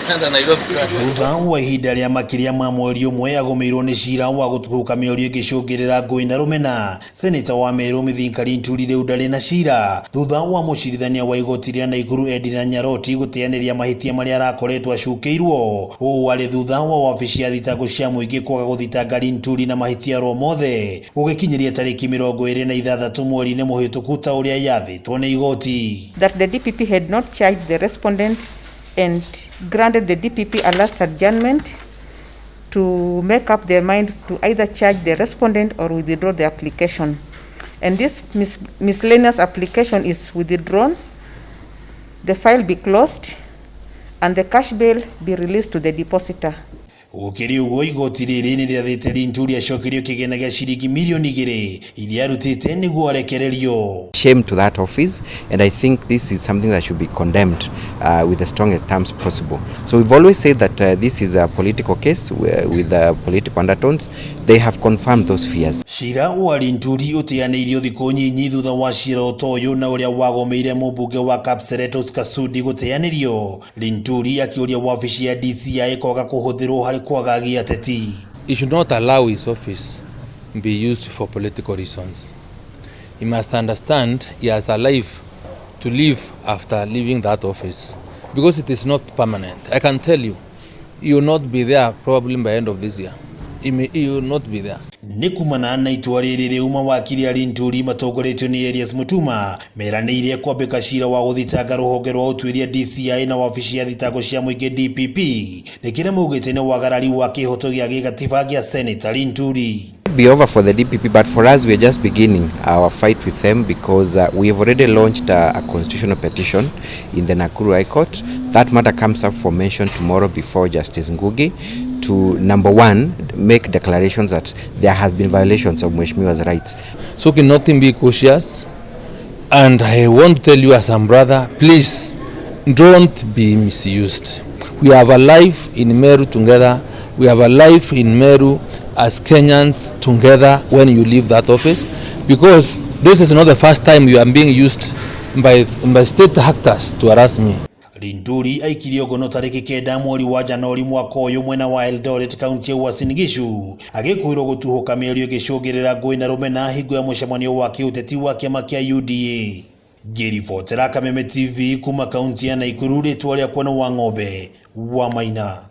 thutha wa ihinda rĩa makĩria ma mweri ũmwe agomeirwo nĩ Ciira wa gũtuĩka mĩario ĩgĩcũngĩrĩra ngũĩ na rũmena. Seneta wa Meru Mithinka Linturi rĩu ndarĩ na cira thutha wa mucirithania wa Igoti rĩa Naikuru Ednah Nyaroti gũteyanĩria mahĩtia marĩa arakoretwo acukĩirwo. Ũũ arĩ thutha wa wabici ya thitango cia muingi kwaga gũthitanga Linturi na mahĩtia ro mothe gũgĩkinyeria tariki 26 mweri-inĩ mũhĩtũku ta ũrĩa yathĩtwo nĩ Igoti. That the DPP had not charged the respondent and granted the DPP a last adjournment to make up their mind to either charge the respondent or withdraw the application. And this miscellaneous application is withdrawn, the file be closed, and the cash bail be released to the depositor. Gũkĩrĩ ũguo Igoti rĩrĩ nĩ rĩathĩte Linturi acokerio kĩgĩna gĩa ciringi mirioni 2 iria arutĩte nĩguo arekererio. Shame to that office, and I think this is something that should be condemned with the strongest terms possible. So we've always said that this is a political case with political undertones. They have confirmed those fears. Ciira wa Linturi guteyaniirio thikũ nyinyi thutha wa ciira ũtoyo na ũrĩa wagomeire mũmbunge wa Kapseret Kasudi guteyanirio. Linturi akĩũria wabici ya DCI kwaga kũhũthĩrwo harĩ kwaga ateti. He should not allow his office be used for political reasons. He must understand he has a life to live after leaving that office, because it is not permanent. I can tell you, he will not be there probably by the end of this year. He will not be there. Nĩ kumana na itua rĩrĩ rĩuma wakiri ya Linturi matongoretio nĩ Elias Mutuma meranĩire kwambĩka ciira wa gũthitanga rũhonge rwa ũtuĩria DCI na wabici ya thitango cia mũingĩ DPP nĩ kĩrĩa maugĩte nĩ wagarari wa kĩhoto gĩa gĩgatiba gĩa Senator Linturi. Be over for the DPP, but for us we are just beginning our fight with them, because we have already launched a constitutional petition in the Naikuru High Court. That matter comes up for mention tomorrow before Justice Ngugi, to number one, make declarations that there has been violations of Mheshimiwa's rights. So can nothing be cautious, and I want to tell you as a brother, please don't be misused. We have a life in Meru together. We have a life in Meru as Kenyans together when you leave that office, because this is not the first time you are being used by state actors to harass me. Linturi aikirio ngono tariki 9 mweri wa Januari mwaka ũyũ mwena wa Eldoret kaunti ya Uasin Gishu agĩkwĩrwo gũtuhũka mĩario ĩgĩcũngĩrĩra ngũĩ na rũmena hingo ya mũcemanio wa kĩũteti wa kĩama kĩa UDA. Ngĩribotera Kameme TV kuma kaunti ya Naikuru, rĩtwa rĩakwa nĩ Wang'ombe wa Maina.